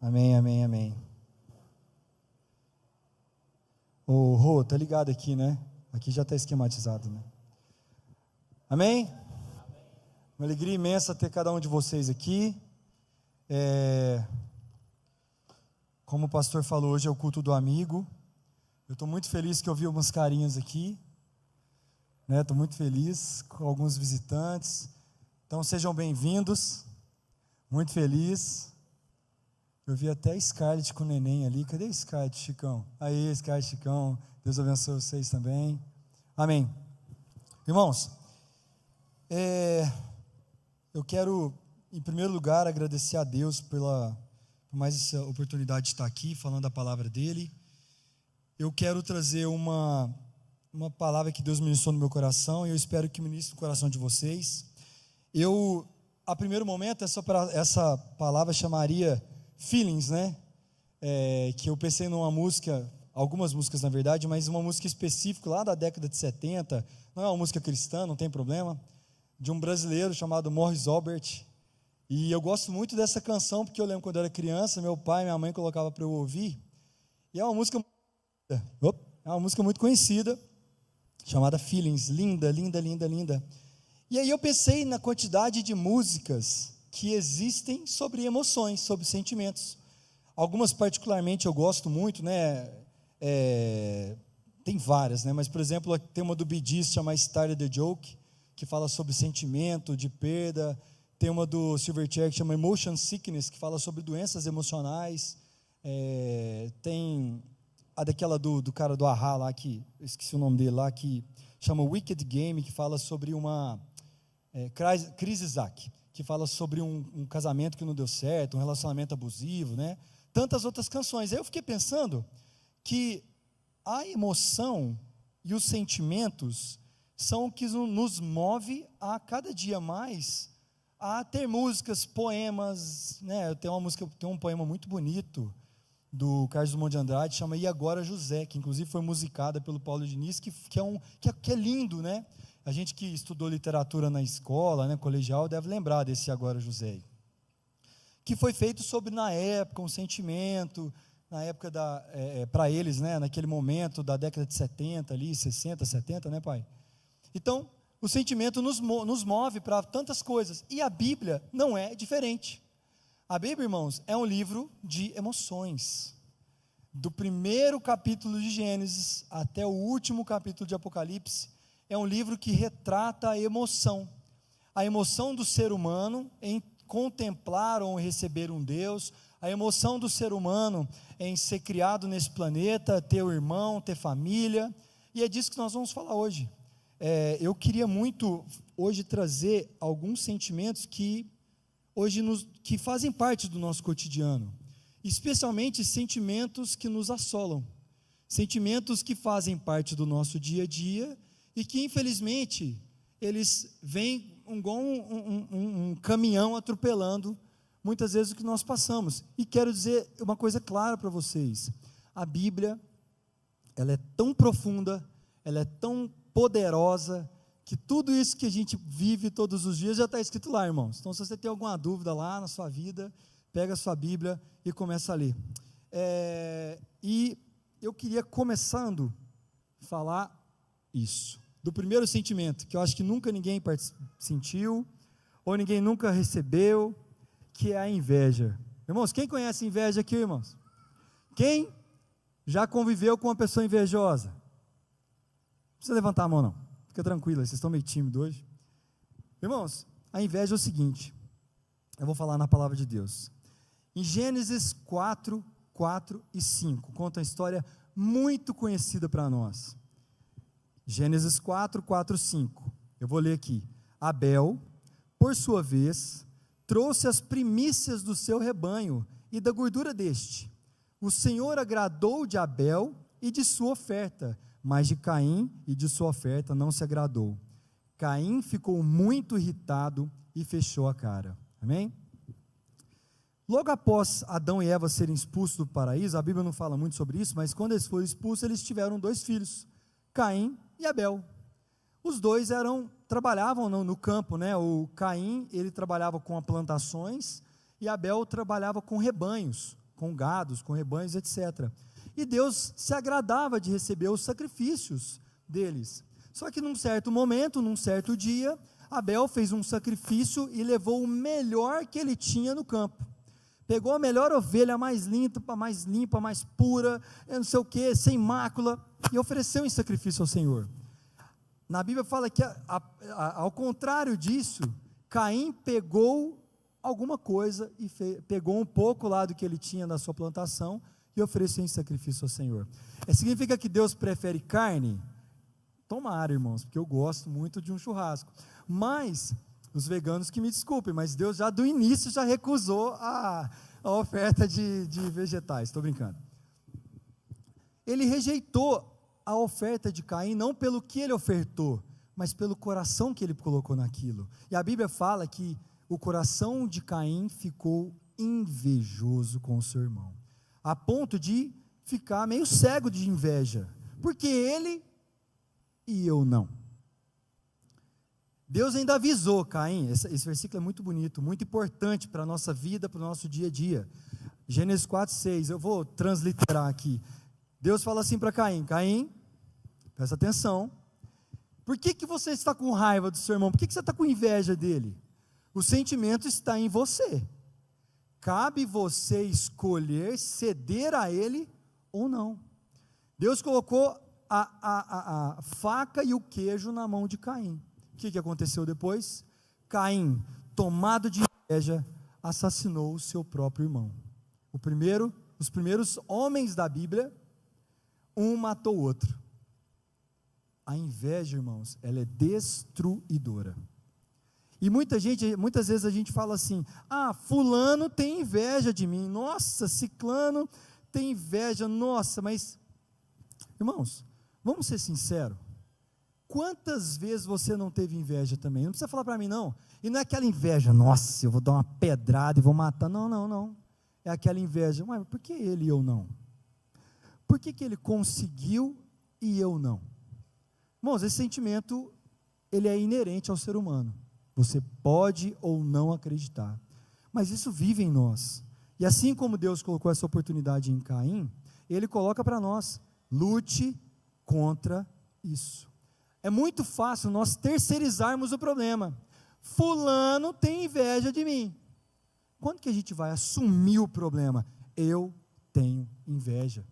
Amém, amém, amém. Ô, Rô, tá ligado aqui, né? Aqui já está esquematizado, né? Amém? Uma alegria imensa ter cada um de vocês aqui. Como o pastor falou, hoje é o culto do amigo. Eu estou muito feliz que eu vi algumas carinhas aqui, né? Estou muito feliz com alguns visitantes. Então sejam bem-vindos. Muito feliz. Eu vi até Scarlett com o neném ali. Cadê a Scarlett, Chicão? Aí, Scarlett, Chicão. Deus abençoe vocês também. Amém. Irmãos, eu quero, em primeiro lugar, agradecer a Deus por mais essa oportunidade de estar aqui, falando a palavra dEle. Eu quero trazer uma palavra que Deus ministrou no meu coração, e eu espero que ministre no coração de vocês. A primeiro momento, essa palavra chamaria Feelings, né? Que eu pensei numa música, algumas músicas na verdade, mas uma música específica lá da década de 70, não é uma música cristã, não tem problema, de um brasileiro chamado Morris Albert. E eu gosto muito dessa canção, porque eu lembro quando eu era criança, meu pai e minha mãe colocavam para eu ouvir, e é uma música muito conhecida, chamada Feelings, linda, linda, linda, linda. E aí eu pensei na quantidade de músicas que existem sobre emoções, sobre sentimentos. Algumas particularmente eu gosto muito, né? Tem várias, né? Mas por exemplo, tem uma do Bee Gees chamada Started the Joke, que fala sobre sentimento, de perda. Tem uma do Silverchair que chama Emotion Sickness, que fala sobre doenças emocionais. Tem a daquela do cara do Ahá lá, que eu esqueci o nome dele lá, que chama Wicked Game, que fala sobre uma Crise Isaac, que fala sobre um casamento que não deu certo, um relacionamento abusivo, né? Tantas outras canções. Aí eu fiquei pensando que a emoção e os sentimentos são o que nos move a cada dia mais a ter músicas, poemas, né? Tem um poema muito bonito do Carlos Drummond de Andrade, chama E Agora José, que inclusive foi musicada pelo Paulo Diniz, que é lindo, né? A gente que estudou literatura na escola, né, colegial, deve lembrar desse Agora José, que foi feito sobre, na época, um sentimento, na época para eles, né, naquele momento da década de 70, ali, 60, 70, né, pai? Então, o sentimento nos move para tantas coisas, e a Bíblia não é diferente. A Bíblia, irmãos, é um livro de emoções. Do primeiro capítulo de Gênesis até o último capítulo de Apocalipse, é um livro que retrata a emoção do ser humano em contemplar ou receber um Deus, a emoção do ser humano em ser criado nesse planeta, ter um irmão, ter família, e é disso que nós vamos falar hoje. Eu queria muito hoje trazer alguns sentimentos que que fazem parte do nosso cotidiano, especialmente sentimentos que nos assolam, sentimentos que fazem parte do nosso dia a dia, e que infelizmente eles vêm igual um caminhão atropelando muitas vezes o que nós passamos. E quero dizer uma coisa clara para vocês: a Bíblia, ela é tão profunda, ela é tão poderosa, que tudo isso que a gente vive todos os dias já está escrito lá, irmãos. Então, se você tem alguma dúvida lá na sua vida, pega a sua Bíblia e começa a ler. E eu queria, começando, falar isso, do primeiro sentimento, que eu acho que nunca ninguém sentiu, ou ninguém nunca recebeu, que é a inveja. Irmãos, quem conhece inveja aqui, irmãos? Quem já conviveu com uma pessoa invejosa? Não precisa levantar a mão, não. Fica tranquilo, vocês estão meio tímidos hoje. Irmãos, a inveja é o seguinte, eu vou falar na palavra de Deus. Em Gênesis 4, 4 e 5, conta uma história muito conhecida para nós. Gênesis 4, 4, 5, eu vou ler aqui. Abel, por sua vez, trouxe as primícias do seu rebanho e da gordura deste. O Senhor agradou de Abel e de sua oferta, mas de Caim e de sua oferta não se agradou. Caim ficou muito irritado e fechou a cara. Amém? Logo após Adão e Eva serem expulsos do paraíso, a Bíblia não fala muito sobre isso, mas quando eles foram expulsos, eles tiveram 2 filhos, Caim e Abel. Os dois trabalhavam no campo, né? O Caim, ele trabalhava com plantações, e Abel trabalhava com rebanhos, com gados, com rebanhos, etc. E Deus se agradava de receber os sacrifícios deles. Só que num certo momento, num certo dia, Abel fez um sacrifício e levou o melhor que ele tinha no campo. Pegou a melhor ovelha, mais limpa, mais pura, não sei o que, sem mácula, e ofereceu em sacrifício ao Senhor. Na Bíblia fala que, ao contrário disso, Caim pegou alguma coisa e pegou um pouco lá do que ele tinha na sua plantação e ofereceu em sacrifício ao Senhor. Significa que Deus prefere carne? Tomara, irmãos, porque eu gosto muito de um churrasco. Mas, os veganos que me desculpem, mas Deus já do início já recusou a oferta de vegetais, estou brincando. Ele rejeitou a oferta de Caim, não pelo que ele ofertou, mas pelo coração que ele colocou naquilo. E a Bíblia fala que o coração de Caim ficou invejoso com o seu irmão, a ponto de ficar meio cego de inveja, porque ele e eu não. Deus ainda avisou Caim, esse versículo é muito bonito, muito importante para a nossa vida, para o nosso dia a dia. Gênesis 4:6, eu vou transliterar aqui. Deus fala assim para Caim: Caim, presta atenção, por que você está com raiva do seu irmão? Por que você está com inveja dele? O sentimento está em você, cabe você escolher ceder a ele ou não. Deus colocou a faca e o queijo na mão de Caim. O que aconteceu depois? Caim, tomado de inveja, assassinou o seu próprio irmão. Os primeiros homens da Bíblia, um matou o outro. A inveja, irmãos, ela é destruidora. E muitas vezes a gente fala assim: fulano tem inveja de mim, nossa, ciclano tem inveja, nossa, mas, irmãos, vamos ser sinceros, quantas vezes você não teve inveja também? Não precisa falar para mim não, e não é aquela inveja, nossa, eu vou dar uma pedrada e vou matar, não, é aquela inveja, mas por que ele e eu não? Por que ele conseguiu e eu não? Irmãos, esse sentimento, ele é inerente ao ser humano, você pode ou não acreditar, mas isso vive em nós, e assim como Deus colocou essa oportunidade em Caim, Ele coloca para nós: lute contra isso. É muito fácil nós terceirizarmos o problema. Fulano tem inveja de mim. Quando que a gente vai assumir o problema? Eu tenho inveja.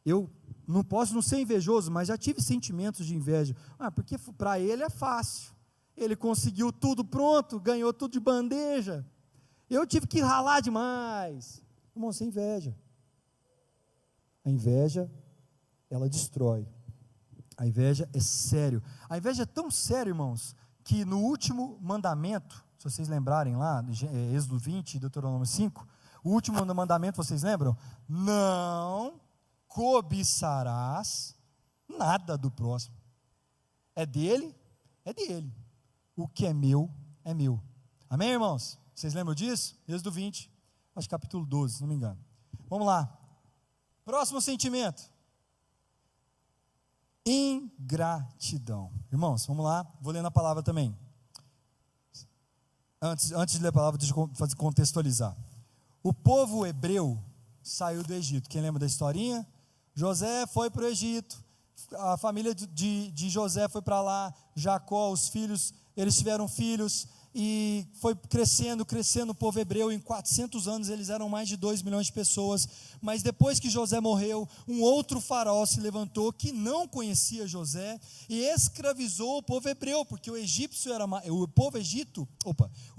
Eu não posso não ser invejoso, mas já tive sentimentos de inveja. Porque para ele é fácil. Ele conseguiu tudo pronto, ganhou tudo de bandeja. Eu tive que ralar demais. Irmão, isso é inveja. A inveja, ela destrói. A inveja é sério. A inveja é tão séria, irmãos, que no último mandamento, se vocês lembrarem lá, Êxodo 20, Deuteronômio 5, o último mandamento, vocês lembram? Não cobiçarás nada do próximo. É dele, é dele. O que é meu, é meu. Amém, irmãos? Vocês lembram disso? Êxodo 20, acho que capítulo 12, se não me engano. Vamos lá. Próximo sentimento. Ingratidão. Irmãos, vamos lá, vou ler na palavra também. Antes de ler a palavra, deixa eu contextualizar. O povo hebreu saiu do Egito. Quem lembra da historinha? José foi para o Egito, a família de José foi para lá, Jacó, os filhos, eles tiveram filhos, e foi crescendo o povo hebreu. Em 400 anos eles eram mais de 2 milhões de pessoas, mas depois que José morreu, um outro faraó se levantou, que não conhecia José, e escravizou o povo hebreu, porque o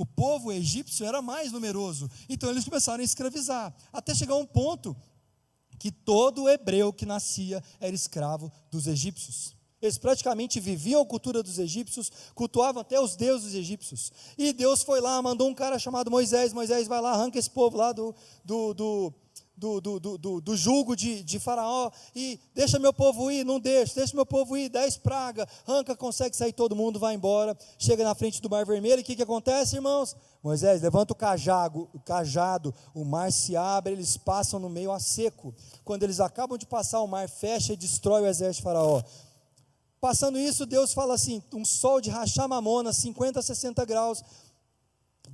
povo egípcio era mais numeroso, então eles começaram a escravizar, até chegar a um ponto, que todo hebreu que nascia era escravo dos egípcios. Eles praticamente viviam a cultura dos egípcios, cultuavam até os deuses egípcios. E Deus foi lá, mandou um cara chamado Moisés. Moisés, vai lá, arranca esse povo lá do jugo de Faraó, e deixa meu povo ir. Não deixa meu povo ir, 10 pragas, arranca, consegue sair todo mundo, vai embora, chega na frente do Mar Vermelho, e o que acontece, irmãos? Moisés, levanta o cajado, o mar se abre, eles passam no meio a seco. Quando eles acabam de passar, o mar fecha e destrói o exército de Faraó. Passando isso, Deus fala assim, um sol de rachar mamona, 50 a 60 graus,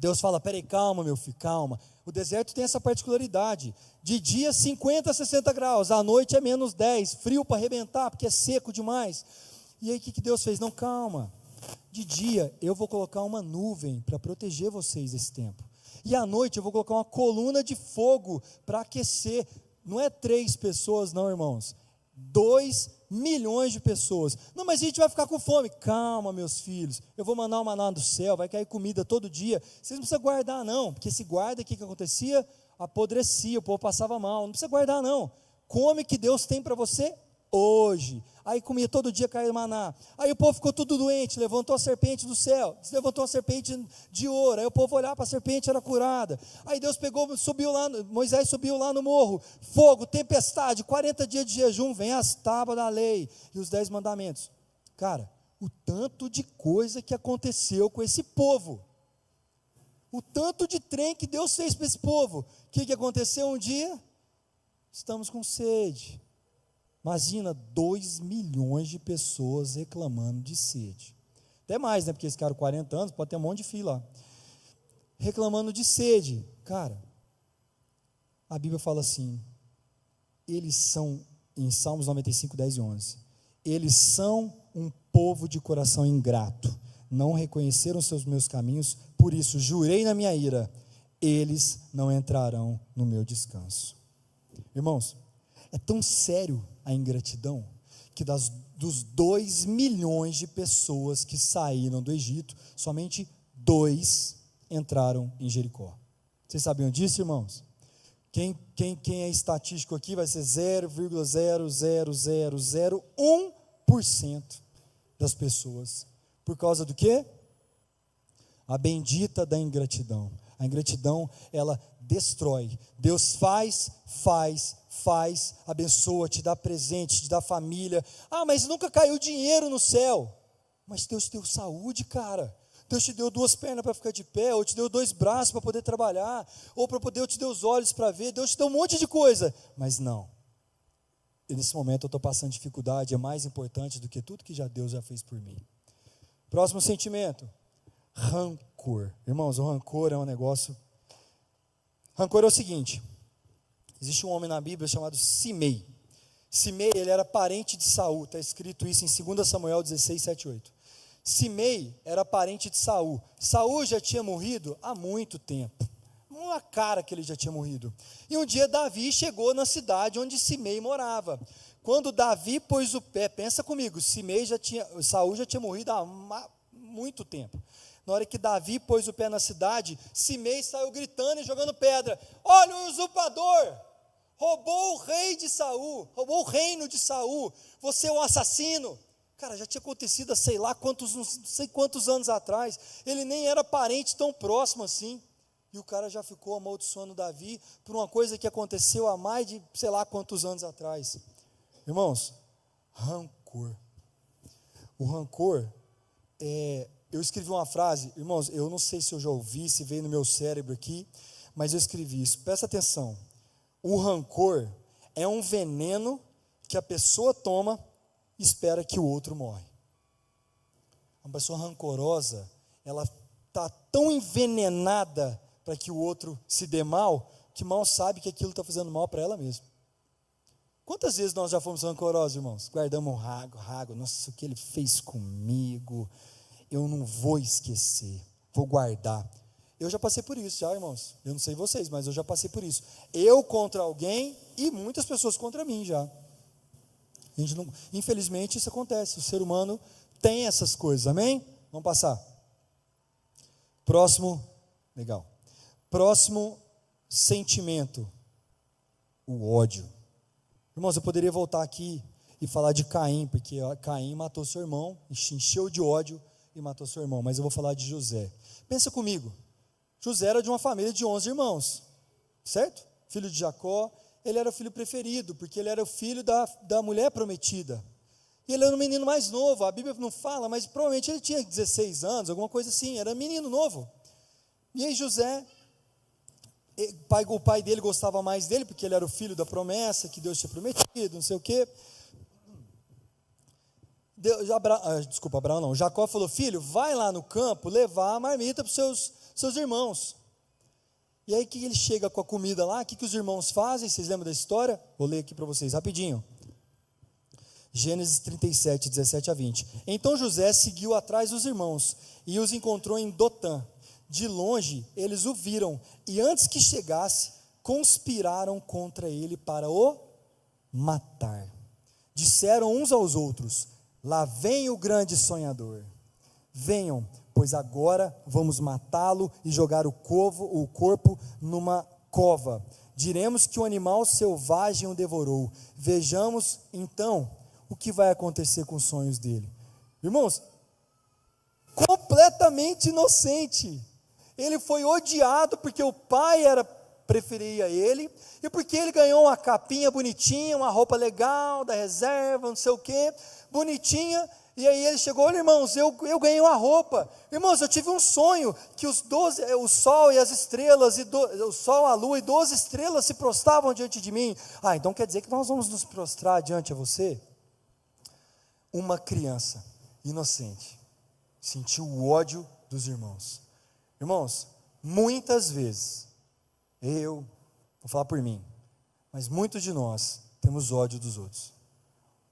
Deus fala, peraí, calma meu filho, calma. O deserto tem essa particularidade, de dia 50, 60 graus, à noite é menos 10, frio para arrebentar, porque é seco demais. E aí o que Deus fez? Não, calma, de dia eu vou colocar uma nuvem para proteger vocês esse tempo, e à noite eu vou colocar uma coluna de fogo para aquecer, não é 3 pessoas não, irmãos, 2 milhões de pessoas. Não, mas a gente vai ficar com fome. Calma, meus filhos, eu vou mandar um maná do céu, vai cair comida todo dia, vocês não precisam guardar não, porque se guarda, o que acontecia? Apodrecia, o povo passava mal, não precisa guardar não, come que Deus tem para você hoje. Aí comia todo dia, caía maná, aí o povo ficou tudo doente, levantou a serpente do céu, levantou a serpente de ouro, aí o povo olhava para a serpente, era curada, aí Deus pegou, subiu lá, Moisés subiu lá no morro, fogo, tempestade, 40 dias de jejum, vem as tábuas da lei, e os 10 mandamentos, cara, o tanto de coisa que aconteceu com esse povo, o tanto de trem que Deus fez para esse povo, o que aconteceu um dia? Estamos com sede. Imagina 2 milhões de pessoas reclamando de sede. Até mais, né? Porque esse cara 40 anos, pode ter um monte de fila lá. Reclamando de sede. Cara, a Bíblia fala assim, eles são, em Salmos 95, 10 e 11, eles são um povo de coração ingrato, não reconheceram seus meus caminhos, por isso jurei na minha ira, eles não entrarão no meu descanso. Irmãos, é tão sério a ingratidão, que dos 2 milhões de pessoas que saíram do Egito, somente 2 entraram em Jericó. Vocês sabiam disso, irmãos? Quem é estatístico aqui vai ser 0,00001% das pessoas. Por causa do quê? A bendita da ingratidão. A ingratidão, ela destrói. Deus faz, abençoa, te dá presente, te dá família. Ah, mas nunca caiu dinheiro no céu. Mas Deus te deu saúde, cara. Deus te deu 2 pernas para ficar de pé, ou te deu 2 braços para poder trabalhar, ou para poder, te deu os olhos para ver, Deus te deu um monte de coisa. Mas não. E nesse momento eu estou passando dificuldade, é mais importante do que tudo que Deus já fez por mim. Próximo sentimento. Rancor. Irmãos, o rancor é um negócio. Rancor é o seguinte, existe um homem na Bíblia chamado Simei. Simei, ele era parente de Saul, está escrito isso em 2 Samuel 16, 7 e 8. Simei era parente de Saul. Saul já tinha morrido há muito tempo, uma cara que ele já tinha morrido. E um dia Davi chegou na cidade onde Simei morava. Quando Davi pôs o pé, pensa comigo, Saul já tinha morrido há muito tempo. Na hora que Davi pôs o pé na cidade, Simei saiu gritando e jogando pedra. Olha o usurpador, roubou o rei de Saul, roubou o reino de Saul, você é um assassino. Cara, já tinha acontecido há não sei quantos anos atrás, ele nem era parente tão próximo assim, e o cara já ficou amaldiçoando Davi por uma coisa que aconteceu há mais de sei lá quantos anos atrás. Irmãos, rancor. O rancor eu escrevi uma frase, irmãos, eu não sei se eu já ouvi, se veio no meu cérebro aqui, mas eu escrevi isso, presta atenção, o rancor é um veneno que a pessoa toma e espera que o outro morre. Uma pessoa rancorosa, ela está tão envenenada para que o outro se dê mal, que mal sabe que aquilo está fazendo mal para ela mesma. Quantas vezes nós já fomos rancorosos, irmãos? Guardamos um rago, nossa, o que ele fez comigo, eu não vou esquecer, vou guardar. Eu já passei por isso, já, irmãos. Eu não sei vocês, mas eu já passei por isso. Eu contra alguém e muitas pessoas contra mim já. Infelizmente isso acontece. O ser humano tem essas coisas, amém? Vamos passar. Próximo, legal. Próximo sentimento, o ódio. Irmãos, eu poderia voltar aqui e falar de Caim, porque Caim matou seu irmão, encheu de ódio e matou seu irmão, mas eu vou falar de José. Pensa comigo, José era de uma família de 11 irmãos, certo? Filho de Jacó, ele era o filho preferido, porque ele era o filho da mulher prometida, e ele era um menino mais novo, a Bíblia não fala, mas provavelmente ele tinha 16 anos, alguma coisa assim, era um menino novo, e aí José, o pai dele gostava mais dele, porque ele era o filho da promessa, que Deus tinha prometido, não sei o quê. Jacó falou, filho, vai lá no campo levar a marmita para os seus irmãos. E aí que ele chega com a comida lá, o que os irmãos fazem? Vocês lembram da história? Vou ler aqui para vocês rapidinho. Gênesis 37, 17 a 20. Então José seguiu atrás dos irmãos e os encontrou em Dotã. De longe eles o viram e antes que chegasse, conspiraram contra ele para o matar. Disseram uns aos outros: lá vem o grande sonhador. Venham, pois agora vamos matá-lo e jogar o corpo numa cova. Diremos que o animal selvagem o devorou. Vejamos então o que vai acontecer com os sonhos dele. Irmãos, completamente inocente. Ele foi odiado porque o pai preferia ele, e porque ele ganhou uma capinha bonitinha, uma roupa legal da reserva, não sei o que, bonitinha, e aí ele chegou: olha, irmãos, eu ganhei uma roupa, irmãos, eu tive um sonho, que o sol e as estrelas, o sol, a lua e 12 estrelas se prostravam diante de mim. Então quer dizer que nós vamos nos prostrar diante de você? Uma criança inocente sentiu o ódio dos irmãos. Irmãos, muitas vezes, vou falar por mim, mas muitos de nós temos ódio dos outros,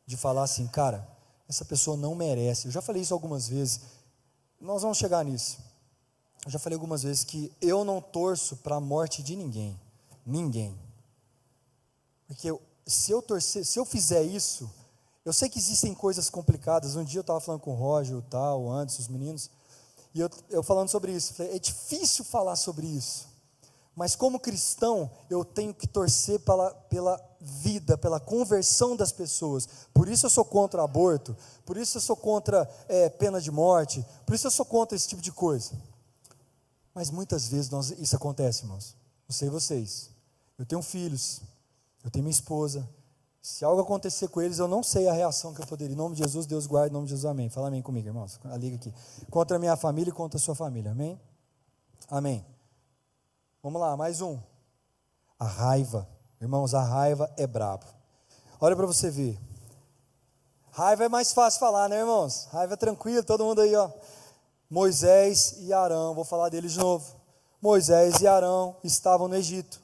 de falar assim: cara, essa pessoa não merece. Eu já falei isso algumas vezes, nós vamos chegar nisso. Eu já falei algumas vezes que eu não torço para a morte de ninguém, porque se eu fizer isso, eu sei que existem coisas complicadas. Um dia eu estava falando com o Roger, antes, os meninos, e eu falando sobre isso, falei: é difícil falar sobre isso, mas como cristão, eu tenho que torcer pela vida, pela conversão das pessoas. Por isso eu sou contra aborto, por isso eu sou contra pena de morte, por isso eu sou contra esse tipo de coisa. Mas muitas vezes isso acontece, irmãos. Não sei vocês, eu tenho filhos, eu tenho minha esposa. Se algo acontecer com eles, eu não sei a reação que eu poderia. Em nome de Jesus, Deus guarde, em nome de Jesus, amém. Fala amém comigo, irmãos. Liga aqui. Contra a minha família e contra a sua família, amém? Amém. Vamos lá, mais um. A raiva. Irmãos, a raiva é brabo. Olha para você ver. Raiva é mais fácil falar, né, irmãos? Raiva é tranquilo, todo mundo aí, ó. Moisés e Arão, vou falar deles de novo. Moisés e Arão estavam no Egito,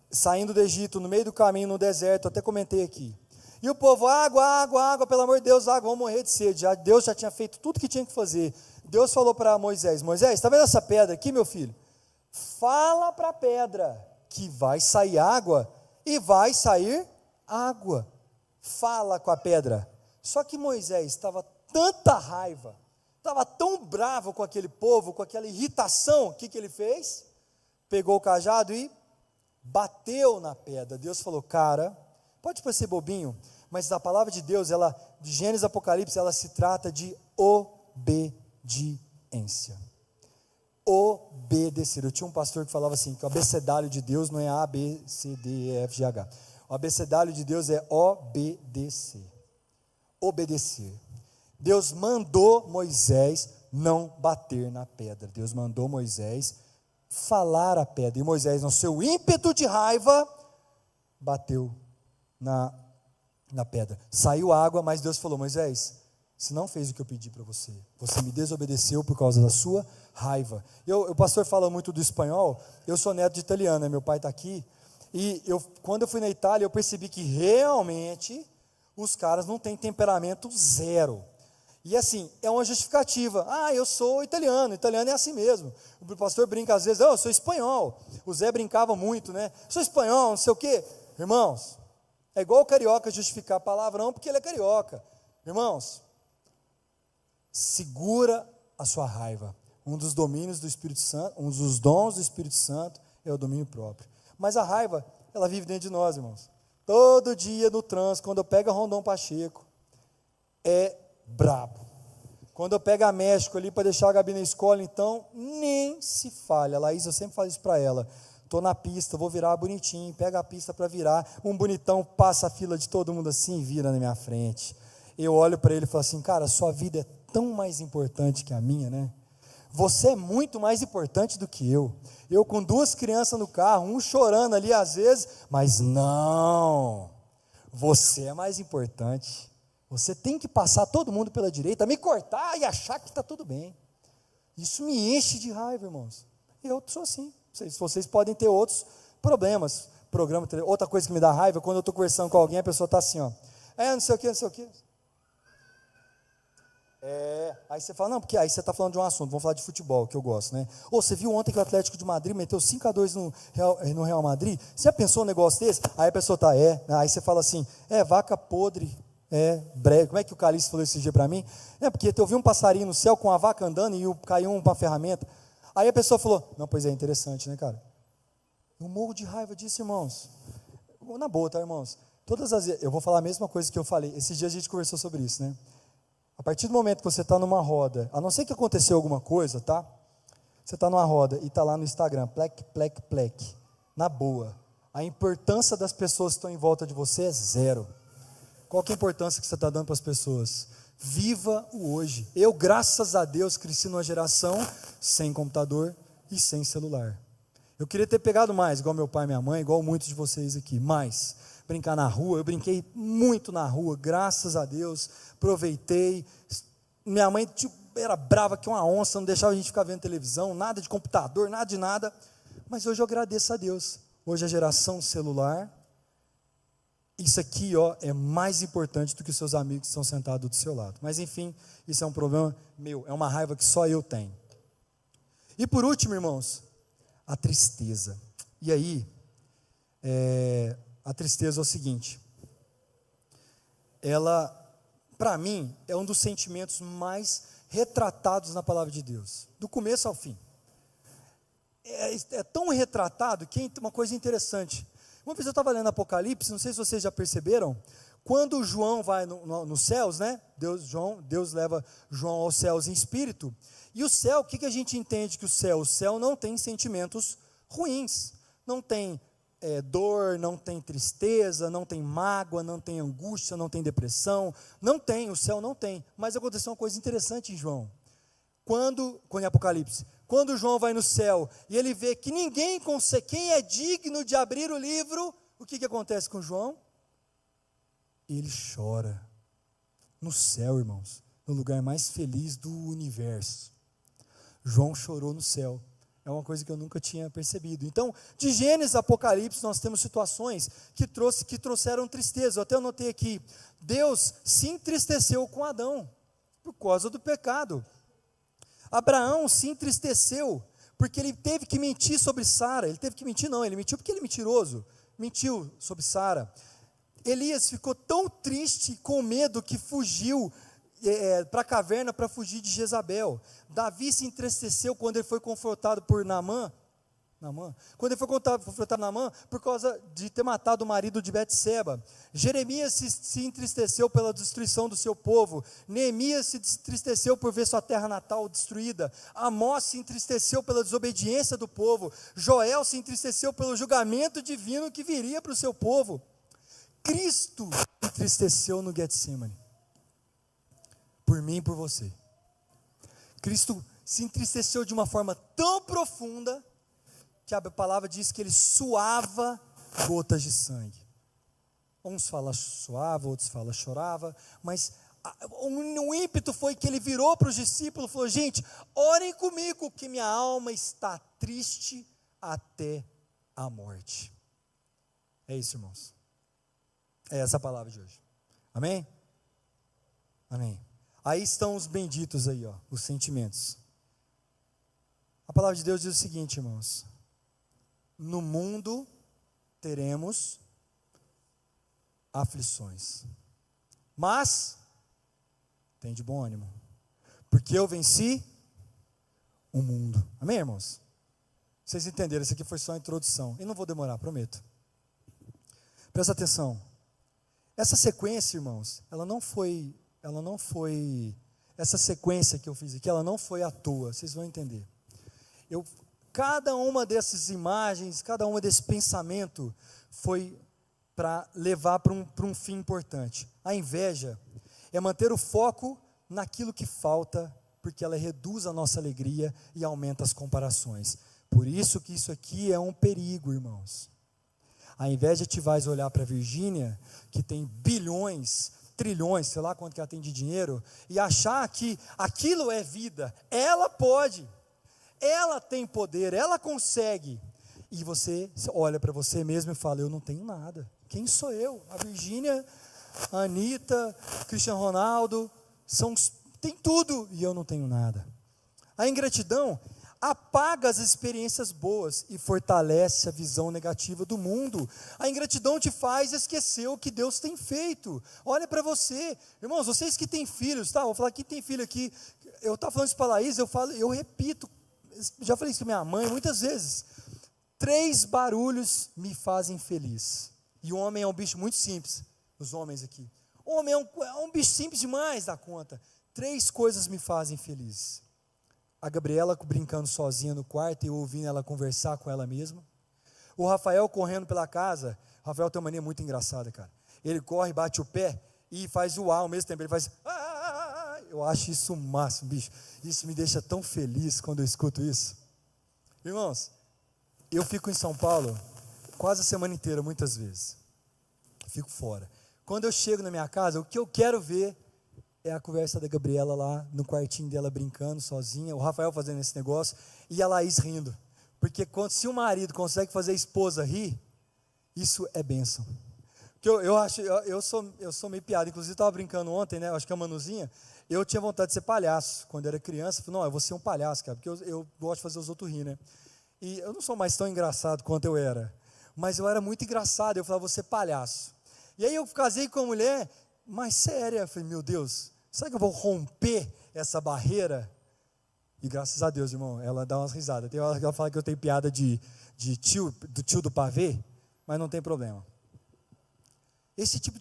saindo do Egito, no meio do caminho, no deserto, até comentei aqui. E o povo: água, pelo amor de Deus, água, vamos morrer de sede. Deus já tinha feito tudo que tinha que fazer. Deus falou para Moisés: Moisés, está vendo essa pedra aqui, meu filho? Fala para a pedra que vai sair água, e vai sair água. Fala com a pedra. Só que Moisés estava tanta raiva, estava tão bravo com aquele povo, com aquela irritação, o que ele fez? Pegou o cajado e bateu na pedra. Deus falou: cara, pode parecer bobinho, mas a palavra de Deus, de Gênesis a Apocalipse, ela se trata de obediência. Obedecer. Eu tinha um pastor que falava assim, que o abecedário de Deus não é A, B, C, D, E, F, G, H. O abecedário de Deus é obedecer. Obedecer. Deus mandou Moisés não bater na pedra. Deus mandou Moisés falar a pedra, e Moisés, no seu ímpeto de raiva, bateu na pedra. Saiu água, mas Deus falou: Moisés, você não fez o que eu pedi para você. Você me desobedeceu por causa da sua raiva. O pastor fala muito do espanhol. Eu sou neto de italiano, né? Meu pai está aqui. E quando eu fui na Itália, eu percebi que realmente os caras não têm temperamento zero. E assim, é uma justificativa: eu sou italiano é assim mesmo. O pastor brinca às vezes: eu sou espanhol. O Zé brincava muito, né? Sou espanhol, não sei o quê. Irmãos, é igual o carioca justificar palavrão porque ele é carioca. Irmãos, segura a sua raiva. Um dos domínios do Espírito Santo, um dos dons do Espírito Santo é o domínio próprio. Mas a raiva, ela vive dentro de nós, irmãos. Todo dia no trânsito, quando eu pego a Rondon Pacheco, é brabo. Quando eu pego a México ali para deixar a Gabi na escola, então, nem se fale. A Laís, eu sempre falo isso para ela: estou na pista, vou virar bonitinho, pega a pista para virar, um bonitão passa a fila de todo mundo assim e vira na minha frente. Eu olho para ele e falo assim: cara, sua vida é tão mais importante que a minha, né? Você é muito mais importante do que eu. Eu com 2 crianças no carro, um chorando ali às vezes, mas não, você é mais importante. Você tem que passar todo mundo pela direita, me cortar e achar que está tudo bem. Isso me enche de raiva, irmãos. Eu sou assim. Vocês podem ter outros problemas. Outra coisa que me dá raiva, quando eu estou conversando com alguém, a pessoa está assim, ó. Não sei o que, não sei o que. Aí você fala, não, porque aí você está falando de um assunto, vamos falar de futebol, que eu gosto, né? Você viu ontem que o Atlético de Madrid meteu 5-2 no Real Madrid? Você já pensou um negócio desse? Aí a pessoa está, aí você fala assim, vaca podre, breve. Como é que o Calixto falou esse dia para mim? Porque eu vi um passarinho no céu com a vaca andando e caiu uma ferramenta. Aí a pessoa falou, não, pois é, interessante, né, cara? Eu morro de raiva disso, irmãos. Na boa, tá, irmãos? Todas as vezes, eu vou falar a mesma coisa que eu falei. Esses dias a gente conversou sobre isso, né? A partir do momento que você está numa roda, a não ser que aconteceu alguma coisa, tá? Você está numa roda e está lá no Instagram, plec, plec, plec. Na boa. A importância das pessoas que estão em volta de você é zero. Qual que é a importância que você está dando para as pessoas? Viva o hoje. Eu, graças a Deus, cresci numa geração sem computador e sem celular. Eu queria ter pegado mais, igual meu pai e minha mãe, igual muitos de vocês aqui, mais. Brincar na rua, eu brinquei muito na rua, graças a Deus, aproveitei. Minha mãe era brava que uma onça, não deixava a gente ficar vendo televisão, nada de computador, nada de nada. Mas hoje eu agradeço a Deus. Hoje a geração celular, isso aqui é mais importante do que os seus amigos que estão sentados do seu lado. Mas enfim, isso é um problema meu, é uma raiva que só eu tenho. E por último, irmãos, a tristeza. E aí, a tristeza é o seguinte, ela, para mim, é um dos sentimentos mais retratados na palavra de Deus, do começo ao fim. É tão retratado que é uma coisa interessante. Uma vez eu estava lendo Apocalipse, não sei se vocês já perceberam, quando João vai nos céus, né? Deus leva João aos céus em espírito, e o céu, o que a gente entende que o céu não tem sentimentos ruins, não tem dor, não tem tristeza, não tem mágoa, não tem angústia, não tem depressão, não tem, o céu não tem. Mas aconteceu uma coisa interessante em João, quando em Apocalipse, quando João vai no céu, e ele vê que quem é digno de abrir o livro, o que acontece com João? Ele chora, no céu, irmãos, no lugar mais feliz do universo, João chorou no céu. É uma coisa que eu nunca tinha percebido. Então, de Gênesis a Apocalipse, nós temos situações que trouxeram tristeza. Eu até anotei aqui, Deus se entristeceu com Adão, por causa do pecado. Abraão se entristeceu, porque ele teve que mentir sobre Sara. Ele teve que mentir, não, ele mentiu porque ele é mentiroso. Mentiu sobre Sara. Elias ficou tão triste, com medo, que fugiu para a caverna para fugir de Jezabel. Davi se entristeceu quando ele foi confrontado por Naamã. Quando ele foi confrontado por Naamã por causa de ter matado o marido de Betseba. Jeremias se entristeceu pela destruição do seu povo. Neemias se entristeceu por ver sua terra natal destruída. Amós se entristeceu pela desobediência do povo. Joel se entristeceu pelo julgamento divino que viria para o seu povo. Cristo se entristeceu no Getsemane, por mim e por você. Cristo se entristeceu de uma forma tão profunda, que a palavra diz que ele suava gotas de sangue. Uns falam suava, outros falam chorava, mas o ímpeto foi que ele virou para os discípulos e falou: gente, orem comigo, que minha alma está triste até a morte. É isso, irmãos. É essa a palavra de hoje. Amém? Amém. Aí estão os benditos aí, os sentimentos. A palavra de Deus diz o seguinte, irmãos: no mundo teremos aflições, mas tem de bom ânimo, porque eu venci o mundo. Amém, irmãos? Vocês entenderam, isso aqui foi só a introdução, e não vou demorar, prometo. Presta atenção, essa sequência, irmãos, essa sequência que eu fiz aqui, ela não foi à toa, vocês vão entender. Cada uma dessas imagens, cada uma desse pensamento foi para levar para um fim importante. A inveja é manter o foco naquilo que falta, porque ela reduz a nossa alegria e aumenta as comparações. Por isso que isso aqui é um perigo, irmãos. A inveja te faz olhar para a Virgínia, que tem bilhões, trilhões, sei lá quanto que ela tem de dinheiro, e achar que aquilo é vida. Ela pode, ela tem poder, ela consegue. E você olha para você mesmo e fala, eu não tenho nada. Quem sou eu? A Virgínia, a Anitta, Cristiano Ronaldo, tem tudo e eu não tenho nada. A ingratidão apaga as experiências boas e fortalece a visão negativa do mundo. A ingratidão te faz esquecer o que Deus tem feito. Olha para você, irmãos, vocês que têm filhos, tá? Vou falar que tem filho aqui. Eu estava falando isso para a Laís, eu repito, já falei isso com minha mãe muitas vezes. 3 barulhos me fazem feliz. E o homem é um bicho muito simples, os homens aqui. O homem é um bicho simples demais da conta. 3 coisas me fazem feliz. A Gabriela brincando sozinha no quarto e eu ouvindo ela conversar com ela mesma. O Rafael correndo pela casa. O Rafael tem uma mania muito engraçada, cara. Ele corre, bate o pé e faz o ao mesmo tempo. Ele faz... Eu acho isso o máximo, bicho. Isso me deixa tão feliz quando eu escuto isso. Irmãos, eu fico em São Paulo quase a semana inteira, muitas vezes. Fico fora. Quando eu chego na minha casa, o que eu quero ver é a conversa da Gabriela lá no quartinho dela brincando sozinha, o Rafael fazendo esse negócio e a Laís rindo. Porque se o marido consegue fazer a esposa rir, isso é bênção. Porque eu sou meio piada. Inclusive, eu estava brincando ontem, né? Acho que a Manuzinha, eu tinha vontade de ser palhaço. Quando eu era criança, eu falei, não, eu vou ser um palhaço, cara, porque eu gosto de fazer os outros rir, né? E eu não sou mais tão engraçado quanto eu era, mas eu era muito engraçado. Eu falava, vou ser palhaço. E aí eu casei com uma mulher mais séria. Eu falei, meu Deus, será que eu vou romper essa barreira? E graças a Deus, irmão, ela dá umas risadas. Tem hora que ela fala que eu tenho piada do tio do pavê, mas não tem problema. Esse tipo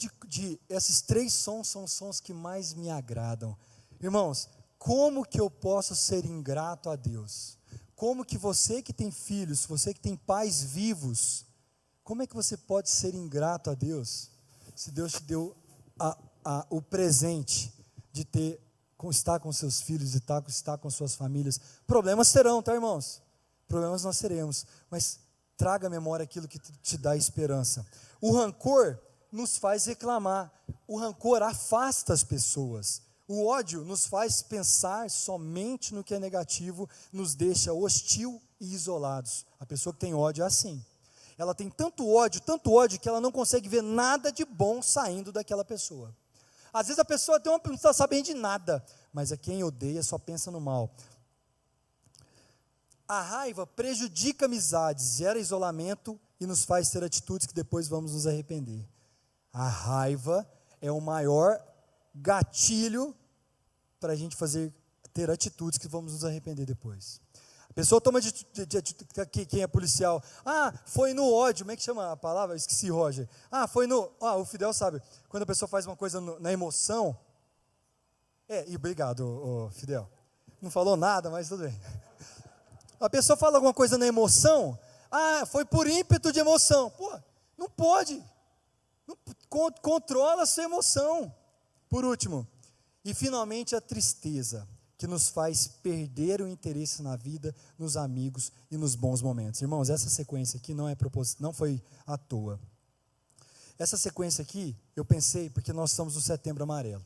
esses 3 sons são os sons que mais me agradam. Irmãos, como que eu posso ser ingrato a Deus? Como que você que tem filhos, você que tem pais vivos, como é que você pode ser ingrato a Deus? Se Deus te deu o presente de estar com seus filhos, de estar com suas famílias. Problemas terão, tá, irmãos? Problemas nós teremos, mas traga à memória aquilo que te dá esperança. O rancor nos faz reclamar, o rancor afasta as pessoas. O ódio nos faz pensar somente no que é negativo, nos deixa hostil e isolados. A pessoa que tem ódio é assim. Ela tem tanto ódio, que ela não consegue ver nada de bom saindo daquela pessoa. Às vezes a pessoa não está sabendo de nada, mas a quem odeia só pensa no mal. A raiva prejudica amizades, gera isolamento e nos faz ter atitudes que depois vamos nos arrepender. A raiva é o maior gatilho para a gente ter atitudes que vamos nos arrepender depois. A pessoa toma quem é policial, foi no ódio, como é que chama a palavra? Esqueci, Roger. O Fidel sabe, quando a pessoa faz uma coisa na emoção, e obrigado, Fidel, não falou nada, mas tudo bem. A pessoa fala alguma coisa na emoção, foi por ímpeto de emoção. Pô, não pode, controla a sua emoção. Por último, e finalmente a tristeza, que nos faz perder o interesse na vida, nos amigos e nos bons momentos. Irmãos, essa sequência aqui não foi à toa. Essa sequência aqui, eu pensei, porque nós estamos no Setembro Amarelo.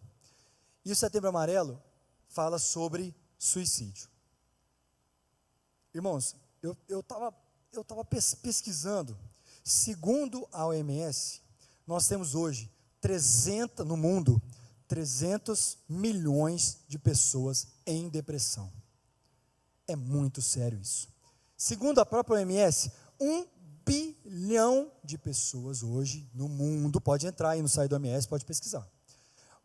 E o Setembro Amarelo fala sobre suicídio. Irmãos, eu estava pesquisando. Segundo a OMS, nós temos hoje no mundo, 300 milhões de pessoas em depressão. É muito sério isso. Segundo a própria OMS, 1 bilhão de pessoas hoje no mundo, pode entrar aí no site da OMS, pode pesquisar.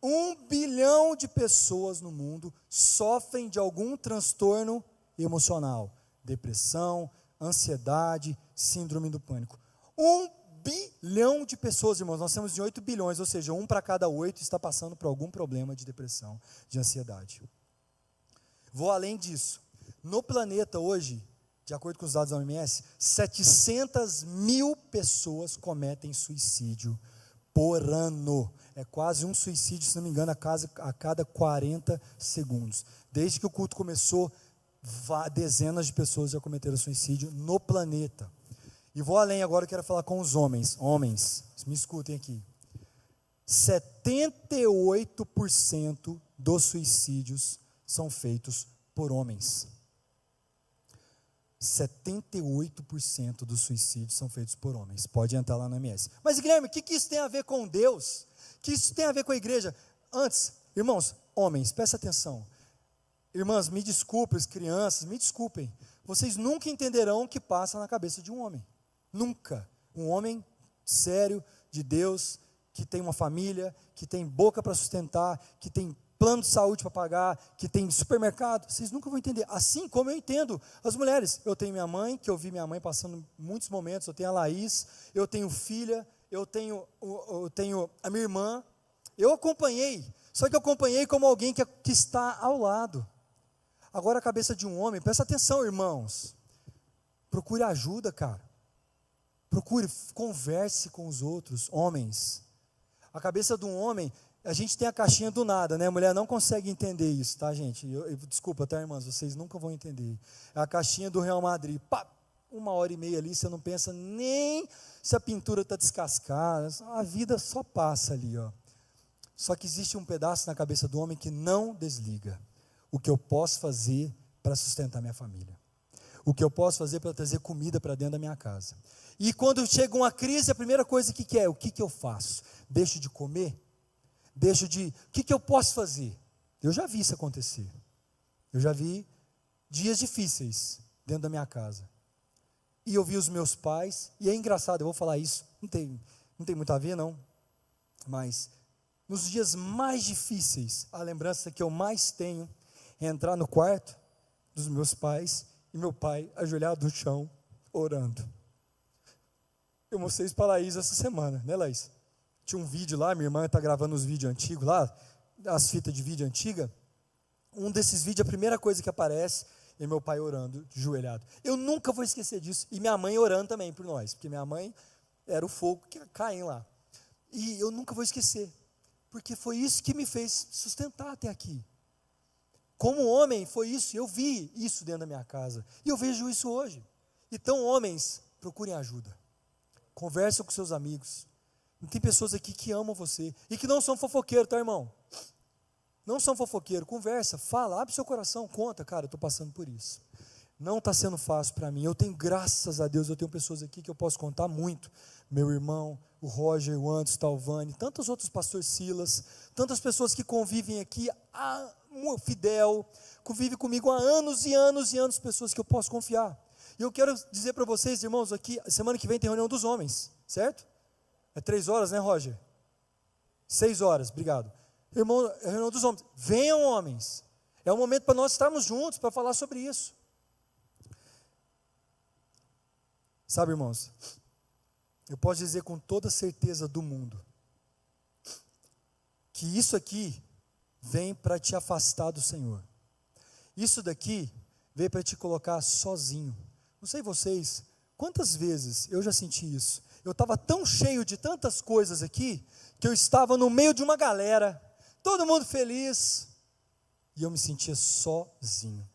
1 bilhão de pessoas no mundo sofrem de algum transtorno emocional, depressão, ansiedade, síndrome do pânico. 1 bilhão de pessoas, irmãos, nós temos de 8 bilhões, ou seja, 1 para cada 8 está passando por algum problema de depressão, de ansiedade. Vou além disso. No planeta hoje, de acordo com os dados da OMS, 700 mil pessoas cometem suicídio por ano. É quase um suicídio, se não me engano, a cada 40 segundos. Desde que o culto começou, dezenas de pessoas já cometeram suicídio no planeta. E vou além agora, eu quero falar com os homens. Homens, me escutem aqui. 78% dos suicídios são feitos por homens. 78% dos suicídios são feitos por homens. Pode entrar lá no MS. Mas, Guilherme, o que isso tem a ver com Deus? O que isso tem a ver com a igreja? Antes, irmãos, homens, presta atenção. Irmãs, me desculpem, as crianças, me desculpem. Vocês nunca entenderão o que passa na cabeça de um homem. Nunca. Um homem sério, de Deus, que tem uma família, que tem boca para sustentar, que tem plano de saúde para pagar, que tem supermercado, vocês nunca vão entender. Assim como eu entendo as mulheres. Eu tenho minha mãe, que eu vi minha mãe passando muitos momentos, eu tenho a Laís, eu tenho filha, eu tenho a minha irmã. Eu acompanhei, só que eu acompanhei como alguém que está ao lado. Agora a cabeça de um homem, presta atenção, irmãos. Procure ajuda, cara. Procure, converse com os outros, homens. A cabeça de um homem, a gente tem a caixinha do nada, né? A mulher não consegue entender isso, tá, gente? Desculpa, tá, irmãs? Vocês nunca vão entender. É a caixinha do Real Madrid. Pá, 1h30 ali, você não pensa nem se a pintura está descascada. A vida só passa ali, ó. Só que existe um pedaço na cabeça do homem que não desliga. O que eu posso fazer para sustentar minha família? O que eu posso fazer para trazer comida para dentro da minha casa? E quando chega uma crise, a primeira coisa que é? O que eu faço? Deixo de comer? O que eu posso fazer? Eu já vi isso acontecer. Eu já vi dias difíceis dentro da minha casa. E eu vi os meus pais, e é engraçado, eu vou falar isso, não tem muito a ver não, mas nos dias mais difíceis, a lembrança que eu mais tenho é entrar no quarto dos meus pais, e meu pai ajoelhado no chão, orando. Eu mostrei isso para a Laís essa semana, né, Laís? Tinha um vídeo lá, minha irmã está gravando os vídeos antigos lá, as fitas de vídeo antiga. Um desses vídeos, a primeira coisa que aparece é meu pai orando, ajoelhado. Eu nunca vou esquecer disso. E minha mãe orando também por nós, porque minha mãe era o fogo que cai lá. E eu nunca vou esquecer, porque foi isso que me fez sustentar até aqui. Como homem, foi isso, eu vi isso dentro da minha casa. E eu vejo isso hoje. Então, homens, procurem ajuda. Conversem com seus amigos. Tem pessoas aqui que amam você e que não são fofoqueiros, tá, irmão? Não são fofoqueiros, conversa, fala, abre seu coração, conta, cara, eu estou passando por isso. Não está sendo fácil para mim, eu tenho, graças a Deus, eu tenho pessoas aqui que eu posso contar muito. Meu irmão, o Roger, o Anderson, o Talvani, tantos outros, pastor Silas, tantas pessoas que convivem aqui, o Fidel, convive comigo há anos e anos e anos, pessoas que eu posso confiar. E eu quero dizer para vocês, irmãos, aqui, semana que vem tem reunião dos homens, certo? É 3 horas, né, Roger? 6 horas, obrigado. Irmão, é reunião dos homens. Venham, homens. É o momento para nós estarmos juntos, para falar sobre isso. Sabe, irmãos, eu posso dizer com toda certeza do mundo, que isso aqui vem para te afastar do Senhor. Isso daqui veio para te colocar sozinho. Não sei vocês, quantas vezes eu já senti isso. Eu estava tão cheio de tantas coisas aqui, que eu estava no meio de uma galera, todo mundo feliz, e eu me sentia sozinho.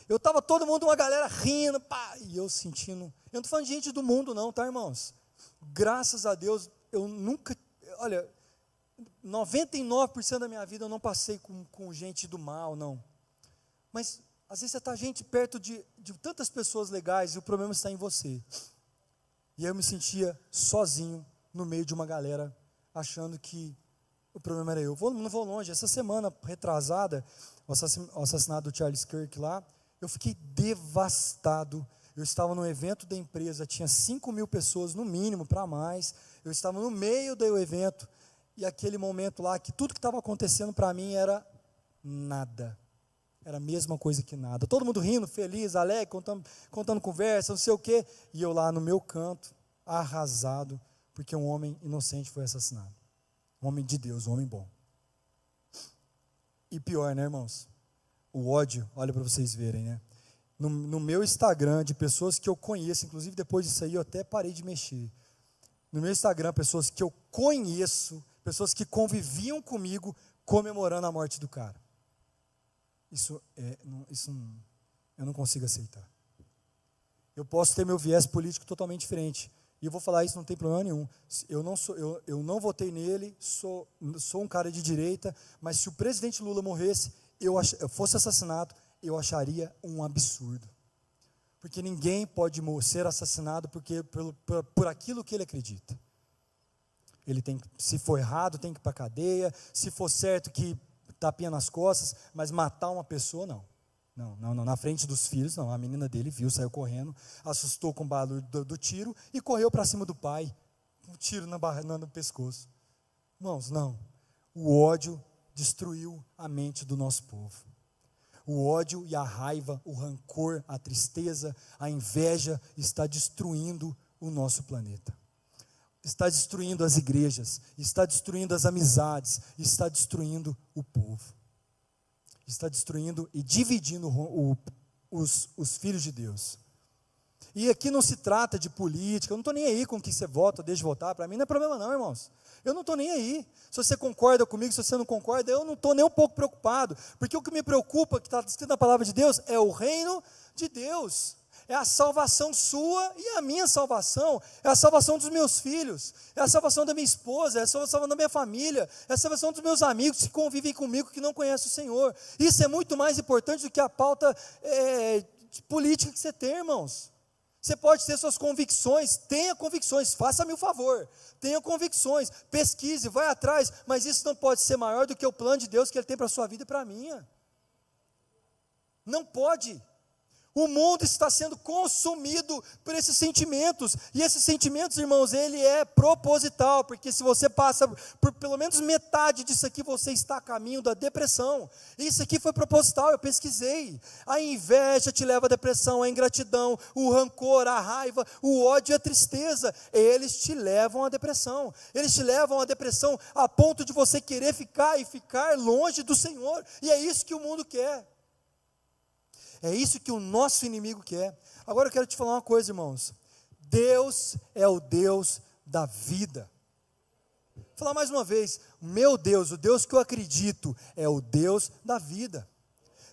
Eu estava todo mundo, uma galera rindo, pá, e eu sentindo, eu não estou falando de gente do mundo não, tá, irmãos? Graças a Deus, eu nunca, olha, 99% da minha vida eu não passei com gente do mal, não. Mas, às vezes você está gente perto de tantas pessoas legais, e o problema está em você. E eu me sentia sozinho no meio de uma galera, achando que o problema era eu. Não vou longe, essa semana retrasada, o assassinato do Charles Kirk lá, eu fiquei devastado. Eu estava num evento da empresa, tinha 5.000 pessoas no mínimo, para mais. Eu estava no meio do evento, e aquele momento lá, que tudo que estava acontecendo para mim era nada. Era a mesma coisa que nada. Todo mundo rindo, feliz, alegre, contando conversa, não sei o quê. E eu lá no meu canto, arrasado, porque um homem inocente foi assassinado. Um homem de Deus, um homem bom. E pior, né, irmãos? O ódio, olha para vocês verem, né? No meu Instagram, de pessoas que eu conheço, inclusive depois disso aí eu até parei de mexer. No meu Instagram, pessoas que eu conheço, pessoas que conviviam comigo, comemorando a morte do cara. Isso eu não consigo aceitar. Eu posso ter meu viés político totalmente diferente. E eu vou falar isso, não tem problema nenhum. Eu não votei nele, sou um cara de direita, mas se o presidente Lula morresse, eu fosse assassinado, eu acharia um absurdo. Porque ninguém pode ser assassinado por aquilo que ele acredita. Ele se for errado, tem que ir para a cadeia, se for certo, que tapinha nas costas, mas matar uma pessoa, não. Não, na frente dos filhos, não. A menina dele viu, saiu correndo, assustou com o barulho do tiro e correu para cima do pai, um tiro no pescoço. Irmãos, não. O ódio destruiu a mente do nosso povo. O ódio e a raiva, o rancor, a tristeza, a inveja está destruindo o nosso planeta. Está destruindo as igrejas, está destruindo as amizades, está destruindo o povo. Está destruindo e dividindo os filhos de Deus. E aqui não se trata de política, eu não estou nem aí com o que você vota ou deixa de votar, para mim não é problema não, irmãos. Eu não estou nem aí. Se você concorda comigo, se você não concorda, eu não estou nem um pouco preocupado, porque o que me preocupa, que está escrito na palavra de Deus, é o reino de Deus. É a salvação sua e a minha salvação, é a salvação dos meus filhos, é a salvação da minha esposa, é a salvação da minha família, é a salvação dos meus amigos que convivem comigo, que não conhecem o Senhor. Isso é muito mais importante do que a pauta de política que você tem, irmãos. Você pode ter suas convicções, tenha convicções, faça-me o favor, tenha convicções, pesquise, vai atrás, mas isso não pode ser maior do que o plano de Deus que Ele tem para a sua vida e para a minha. Não pode. O mundo está sendo consumido por esses sentimentos, e esses sentimentos, irmãos, ele é proposital, porque se você passa por pelo menos metade disso aqui, você está a caminho da depressão. Isso aqui foi proposital, eu pesquisei. A inveja te leva à depressão, a ingratidão, o rancor, a raiva, o ódio e a tristeza, eles te levam à depressão. Eles te levam à depressão a ponto de você querer ficar longe do Senhor, e é isso que o mundo quer. É isso que o nosso inimigo quer. Agora eu quero te falar uma coisa, irmãos. Deus é o Deus da vida. Vou falar mais uma vez. Meu Deus, o Deus que eu acredito, é o Deus da vida.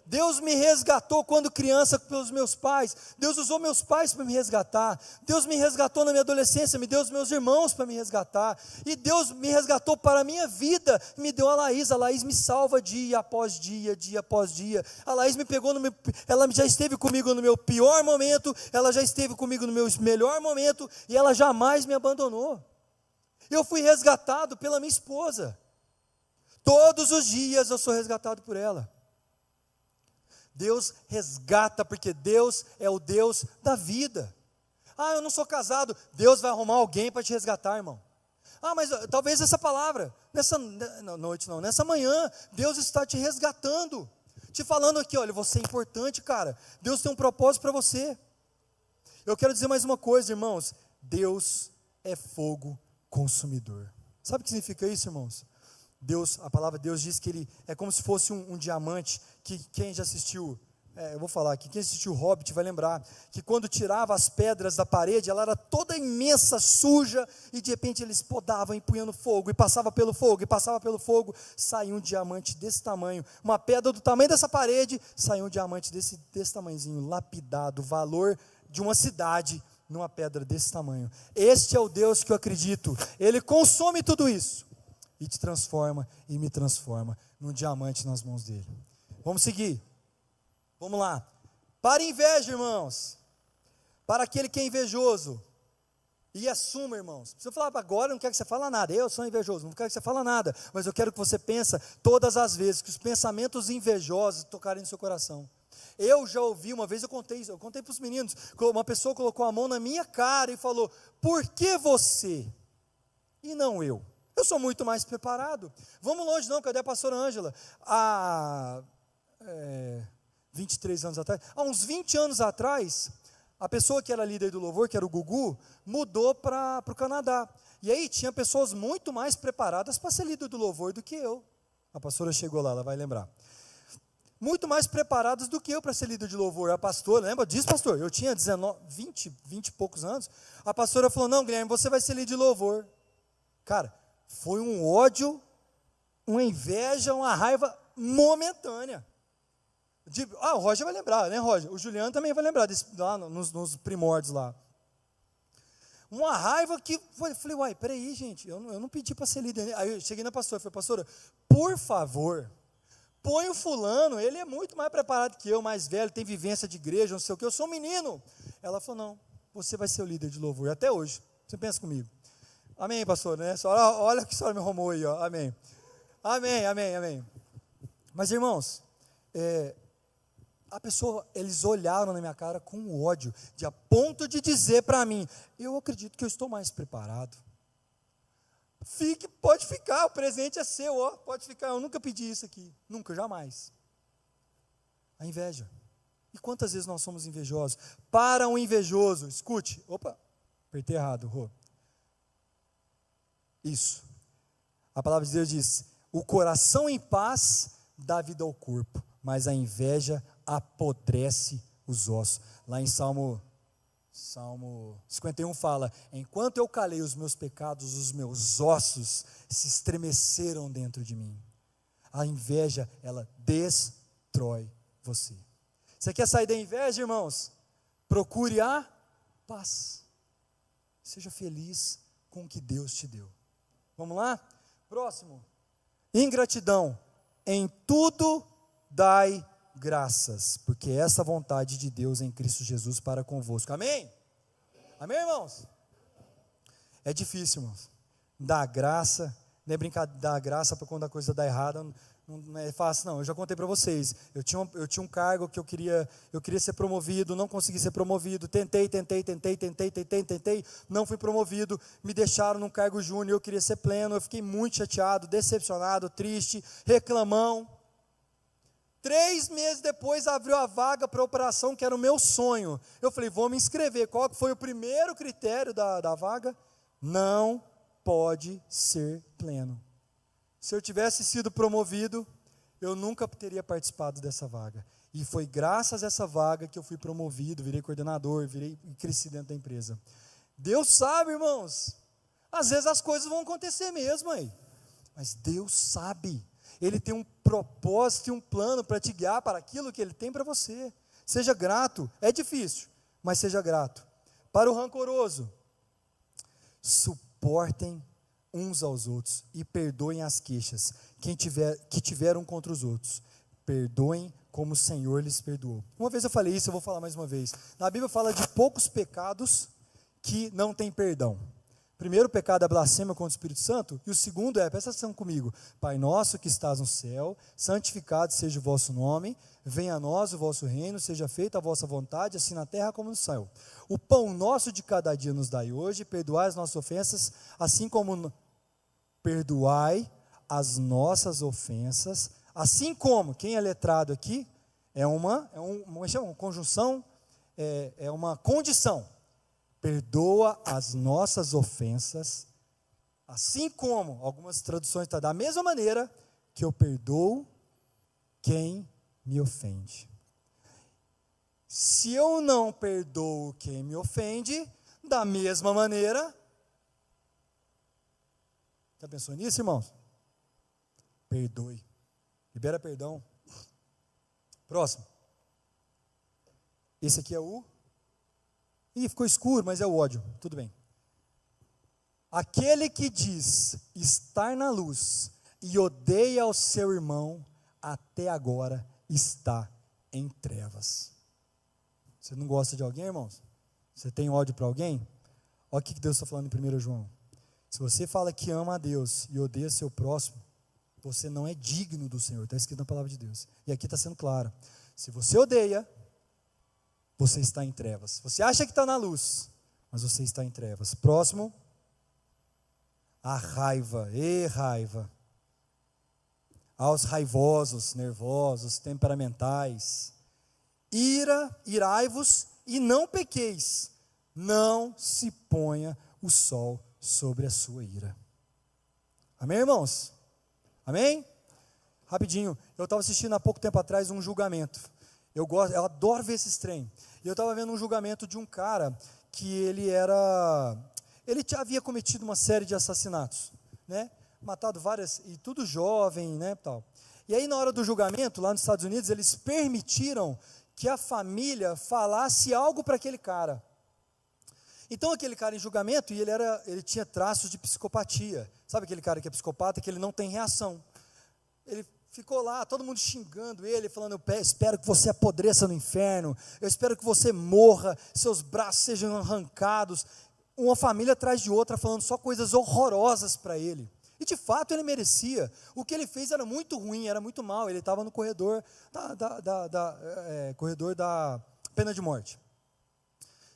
Deus me resgatou quando criança pelos meus pais. Deus usou meus pais para me resgatar. Deus me resgatou na minha adolescência, me deu os meus irmãos para me resgatar. E Deus me resgatou para a minha vida, me deu a Laís. A Laís me salva dia após dia, dia após dia. A Laís me pegou ela já esteve comigo no meu pior momento, ela já esteve comigo no meu melhor momento, e ela jamais me abandonou. Eu fui resgatado pela minha esposa. Todos os dias eu sou resgatado por ela. Deus resgata, porque Deus é o Deus da vida. Eu não sou casado. Deus vai arrumar alguém para te resgatar, irmão. Mas talvez essa palavra, nessa noite não, nessa manhã, Deus está te resgatando, te falando aqui, olha, você é importante, cara. Deus tem um propósito para você. Eu quero dizer mais uma coisa, irmãos. Deus é fogo consumidor. Sabe o que significa isso, irmãos? A palavra Deus diz que Ele é como se fosse um diamante, que quem já assistiu, eu vou falar aqui, quem assistiu o Hobbit vai lembrar, que quando tirava as pedras da parede, ela era toda imensa, suja, e de repente eles podavam, empunhando fogo, e passava pelo fogo, saía um diamante desse tamanho, uma pedra do tamanho dessa parede, saía um diamante desse tamanhozinho, lapidado, o valor de uma cidade, numa pedra desse tamanho. Este é o Deus que eu acredito, Ele consome tudo isso, e te transforma e me transforma num diamante nas mãos dele. Vamos seguir. Vamos lá. Para inveja, irmãos. Para aquele que é invejoso. E assuma, irmãos. Se eu falar agora, eu não quero que você fale nada. Eu sou invejoso, não quero que você fale nada. Mas eu quero que você pense todas as vezes que os pensamentos invejosos tocarem no seu coração. Eu já ouvi, uma vez eu contei para os meninos, uma pessoa colocou a mão na minha cara e falou: por que você? E não eu? Eu sou muito mais preparado. Vamos longe não, cadê a pastora Ângela? Há 23 anos atrás, há uns 20 anos atrás, a pessoa que era líder do louvor, que era o Gugu, mudou para o Canadá. E aí tinha pessoas muito mais preparadas para ser líder do louvor do que eu. A pastora chegou lá, ela vai lembrar. Muito mais preparadas do que eu para ser líder de louvor. A pastora, lembra disso, pastor? Eu tinha 20 e poucos anos. A pastora falou: não, Guilherme, você vai ser líder de louvor. Cara, foi um ódio, uma inveja, uma raiva momentânea. O Roger vai lembrar, né, Roger? O Juliano também vai lembrar, lá nos primórdios lá. uma raiva que, falei, uai, peraí, gente, eu não pedi para ser líder. Aí eu cheguei na pastora, falei, pastora, por favor, põe o fulano, ele é muito mais preparado que eu, mais velho, tem vivência de igreja, não sei o que, eu sou um menino. Ela falou, não, você vai ser o líder de louvor, até hoje, você pensa comigo. Amém, pastor, né? Olha que a senhora me arrumou aí, ó. Amém. Amém, amém, amém. Mas, irmãos, eles olharam na minha cara com ódio, a ponto de dizer para mim, eu acredito que eu estou mais preparado. Pode ficar, o presente é seu, ó, pode ficar, eu nunca pedi isso aqui, nunca, jamais. A inveja. E quantas vezes nós somos invejosos? Para um invejoso, escute, apertei errado, Rô. Isso. A palavra de Deus diz, o coração em paz dá vida ao corpo, mas a inveja apodrece os ossos. Lá em Salmo 51 fala, enquanto eu calei os meus pecados, os meus ossos se estremeceram dentro de mim. A inveja, ela destrói você. Você quer sair da inveja, irmãos? Procure a paz. Seja feliz com o que Deus te deu. Vamos lá? Próximo. Ingratidão. Em tudo dai graças, porque essa é a vontade de Deus em Cristo Jesus para convosco. Amém? Amém, irmãos? É difícil, irmãos. Dar graça, não é brincadeira, dar graça para quando a coisa dá errada, não é fácil, não. Eu já contei para vocês. Eu tinha um cargo que eu queria ser promovido, não consegui ser promovido. Tentei, não fui promovido. Me deixaram num cargo júnior, eu queria ser pleno. Eu fiquei muito chateado, decepcionado, triste, reclamão. 3 meses depois abriu a vaga para a operação, que era o meu sonho. Eu falei, vou me inscrever. Qual que foi o primeiro critério da vaga? Não pode ser pleno. Se eu tivesse sido promovido, eu nunca teria participado dessa vaga. E foi graças a essa vaga que eu fui promovido, virei coordenador, e cresci dentro da empresa. Deus sabe, irmãos. Às vezes as coisas vão acontecer mesmo aí. Mas Deus sabe. Ele tem um propósito e um plano para te guiar para aquilo que Ele tem para você. Seja grato. É difícil, mas seja grato. Para o rancoroso, suportem uns aos outros e perdoem as queixas que tiveram contra os outros. Perdoem como o Senhor lhes perdoou. Uma vez eu falei isso, eu vou falar mais uma vez. Na Bíblia fala de poucos pecados que não têm perdão. O primeiro pecado é a blasfêmia contra o Espírito Santo, e o segundo presta atenção comigo, Pai nosso que estás no céu, santificado seja o vosso nome, venha a nós o vosso reino, seja feita a vossa vontade, assim na terra como no céu. O pão nosso de cada dia nos dai hoje, perdoai as nossas ofensas, assim como perdoai as nossas ofensas, assim como, quem é letrado aqui, é uma conjunção, é uma condição. Perdoa as nossas ofensas, assim como, algumas traduções estão da mesma maneira que eu perdoo quem me ofende. Se eu não perdoo quem me ofende, da mesma maneira, já pensou nisso, irmãos? Perdoe, libera perdão. Próximo. Esse aqui é o... ficou escuro, mas é o ódio, tudo bem. Aquele que diz estar na luz e odeia o seu irmão, até agora está em trevas. Você não gosta de alguém, irmãos? Você tem ódio para alguém? Olha o que Deus está falando em 1 João. Se você fala que ama a Deus e odeia seu próximo, você não é digno do Senhor, está escrito na palavra de Deus. E aqui está sendo claro, se você odeia, você está em trevas. Você acha que está na luz, mas você está em trevas. Próximo, a raiva. Raiva. Aos raivosos, nervosos, temperamentais. Irai-vos e não pequeis. Não se ponha o sol sobre a sua ira. Amém, irmãos? Amém? Rapidinho, eu estava assistindo há pouco tempo atrás um julgamento. Eu adoro ver esses trem. E eu estava vendo um julgamento de um cara que ele havia cometido uma série de assassinatos, né? Matado várias, e tudo jovem, né, tal. E aí na hora do julgamento, lá nos Estados Unidos, eles permitiram que a família falasse algo para aquele cara. Então aquele cara em julgamento, e ele tinha traços de psicopatia. Sabe aquele cara que é psicopata, que ele não tem reação? Ele ficou lá, todo mundo xingando ele, falando: eu espero que você apodreça no inferno, eu espero que você morra, seus braços sejam arrancados. Uma família atrás de outra, falando só coisas horrorosas para ele. E de fato ele merecia. O que ele fez era muito ruim, era muito mal. Ele estava no corredor corredor da pena de morte.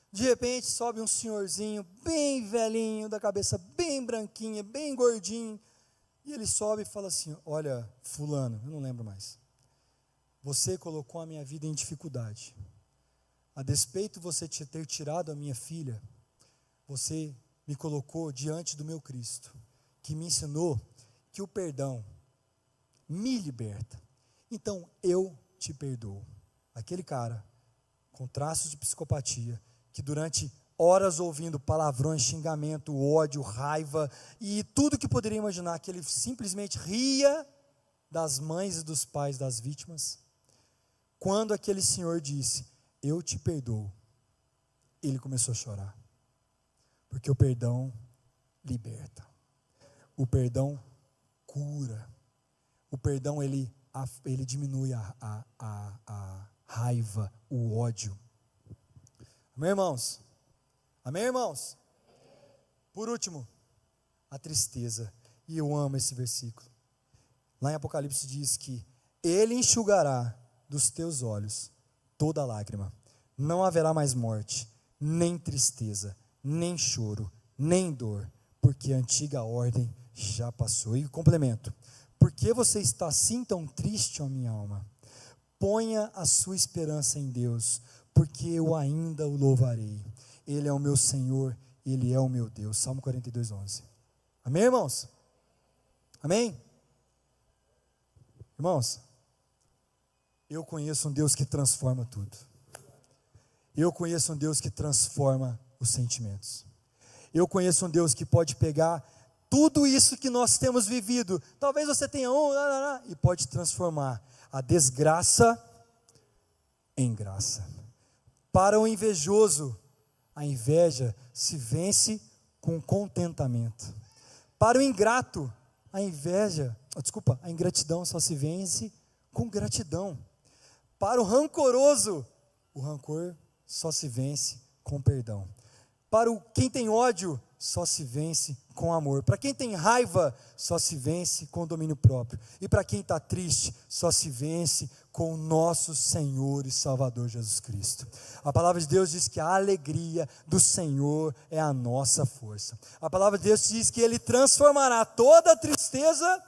De repente sobe um senhorzinho bem velhinho, da cabeça bem branquinha, bem gordinho, e ele sobe e fala assim: olha, fulano, eu não lembro mais, você colocou a minha vida em dificuldade, a despeito de você ter tirado a minha filha, você me colocou diante do meu Cristo, que me ensinou que o perdão me liberta, então eu te perdoo. Aquele cara com traços de psicopatia, que durante horas ouvindo palavrões, xingamento, ódio, raiva e tudo que poderia imaginar, que ele simplesmente ria das mães e dos pais das vítimas. Quando aquele senhor disse: eu te perdoo, ele começou a chorar, porque o perdão liberta, o perdão cura, o perdão ele diminui a raiva, o ódio. Amém, irmãos? Amém, irmãos? Por último, a tristeza. E eu amo esse versículo. Lá em Apocalipse diz que Ele enxugará dos teus olhos toda lágrima. Não haverá mais morte, nem tristeza, nem choro, nem dor, porque a antiga ordem já passou. E complemento: por que você está assim tão triste, ó minha alma? Ponha a sua esperança em Deus, porque eu ainda o louvarei. Ele é o meu Senhor, Ele é o meu Deus. Salmo 42, 11. Amém, irmãos? Amém? Irmãos, eu conheço um Deus que transforma tudo. Eu conheço um Deus que transforma os sentimentos. Eu conheço um Deus que pode pegar tudo isso que nós temos vivido, talvez você tenha e pode transformar a desgraça em graça. Para o invejoso, a inveja se vence com contentamento. Para o ingrato, a ingratidão só se vence com gratidão. Para o rancoroso, o rancor só se vence com perdão. Para quem tem ódio, só se vence com amor. Para quem tem raiva, só se vence com domínio próprio. E para quem está triste, só se vence com o nosso Senhor e Salvador Jesus Cristo. A palavra de Deus diz que a alegria do Senhor é a nossa força. A palavra de Deus diz que Ele transformará toda a tristeza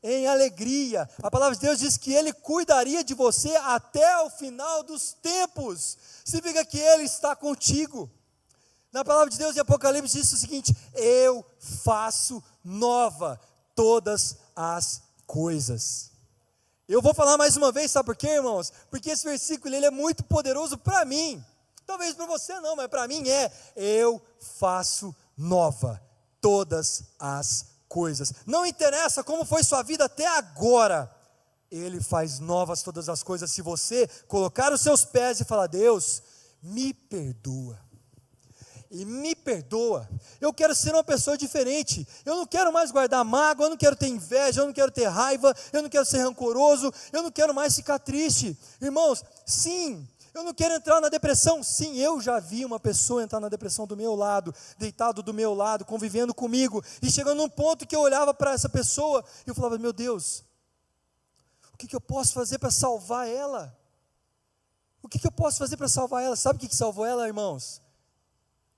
em alegria. A palavra de Deus diz que Ele cuidaria de você até o final dos tempos. Significa que Ele está contigo. Na palavra de Deus em Apocalipse diz o seguinte: eu faço nova todas as coisas. Eu vou falar mais uma vez, sabe por quê, irmãos? Porque esse versículo ele é muito poderoso para mim. Talvez para você não, mas para mim é: eu faço nova todas as coisas. Não interessa como foi sua vida até agora, Ele faz novas todas as coisas. Se você colocar os seus pés e falar: Deus, me perdoa. E me perdoa, eu quero ser uma pessoa diferente, eu não quero mais guardar mágoa, eu não quero ter inveja, eu não quero ter raiva, eu não quero ser rancoroso, eu não quero mais ficar triste. Irmãos, sim, eu não quero entrar na depressão. Sim, eu já vi uma pessoa entrar na depressão do meu lado, deitado do meu lado, convivendo comigo, e chegando num ponto que eu olhava para essa pessoa e eu falava: meu Deus, o que eu posso fazer para salvar ela? O que eu posso fazer para salvar ela? Sabe o que salvou ela, irmãos?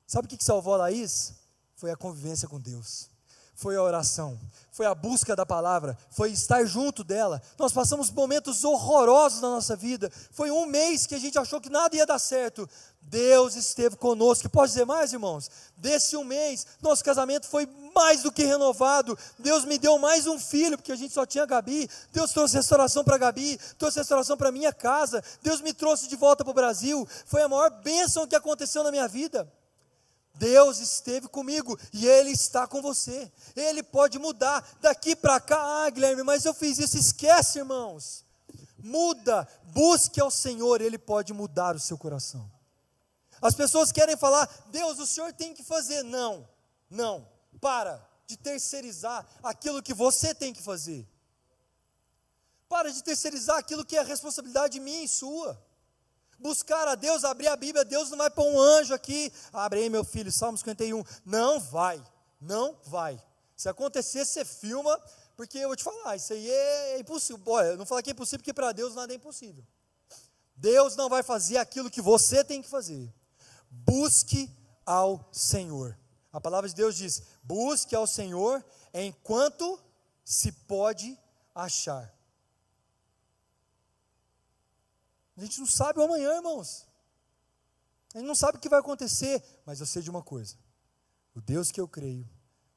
Sabe o que salvou a Laís? Foi a convivência com Deus, foi a oração, foi a busca da palavra, foi estar junto dela. Nós passamos momentos horrorosos na nossa vida, foi um mês que a gente achou que nada ia dar certo. Deus esteve conosco. E posso dizer mais, irmãos? Desse um mês, nosso casamento foi mais do que renovado. Deus me deu mais um filho, porque a gente só tinha a Gabi. Deus trouxe restauração para a Gabi, trouxe restauração para a minha casa. Deus me trouxe de volta para o Brasil. Foi a maior bênção que aconteceu na minha vida. Deus esteve comigo e Ele está com você. Ele pode mudar daqui para cá. Ah, Guilherme, mas eu fiz isso. Esquece, irmãos. Muda, busque ao Senhor, Ele pode mudar o seu coração. As pessoas querem falar, Deus, o Senhor tem que fazer. Não, não, para de terceirizar aquilo que você tem que fazer. Para de terceirizar aquilo que é responsabilidade minha e sua. Buscar a Deus, abrir a Bíblia, Deus não vai pôr um anjo aqui, abre aí meu filho, Salmo 51, não vai, não vai. Se acontecer, você filma, porque eu vou te falar, isso aí é impossível. Olha, eu não falo que é impossível, porque para Deus nada é impossível. Deus não vai fazer aquilo que você tem que fazer. Busque ao Senhor. A palavra de Deus diz, busque ao Senhor enquanto se pode achar. A gente não sabe o amanhã, irmãos. A gente não sabe o que vai acontecer, mas eu sei de uma coisa. O Deus que eu creio,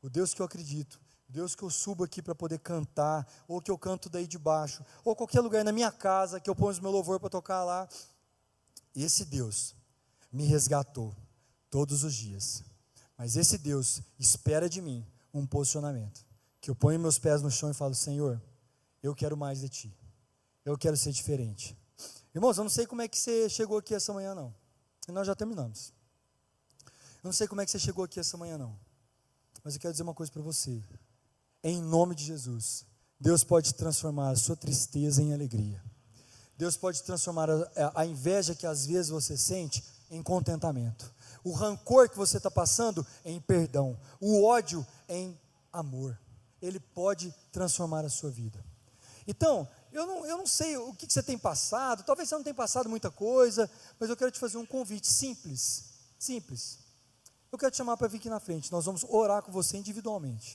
o Deus que eu acredito, o Deus que eu subo aqui para poder cantar, ou que eu canto daí de baixo, ou qualquer lugar na minha casa, que eu ponho o meu louvor para tocar lá. Esse Deus me resgatou todos os dias. Mas esse Deus espera de mim um posicionamento. Que eu ponho meus pés no chão e falo, Senhor, eu quero mais de Ti. Eu quero ser diferente. Irmãos, eu não sei como é que você chegou aqui essa manhã não. E nós já terminamos. Eu não sei como é que você chegou aqui essa manhã não. Mas eu quero dizer uma coisa para você. Em nome de Jesus, Deus pode transformar a sua tristeza em alegria. Deus pode transformar a inveja que às vezes você sente em contentamento. O rancor que você está passando em perdão. O ódio em amor. Ele pode transformar a sua vida. Então, eu não sei o que você tem passado, talvez você não tenha passado muita coisa, mas eu quero te fazer um convite simples. Eu quero te chamar para vir aqui na frente, nós vamos orar com você individualmente.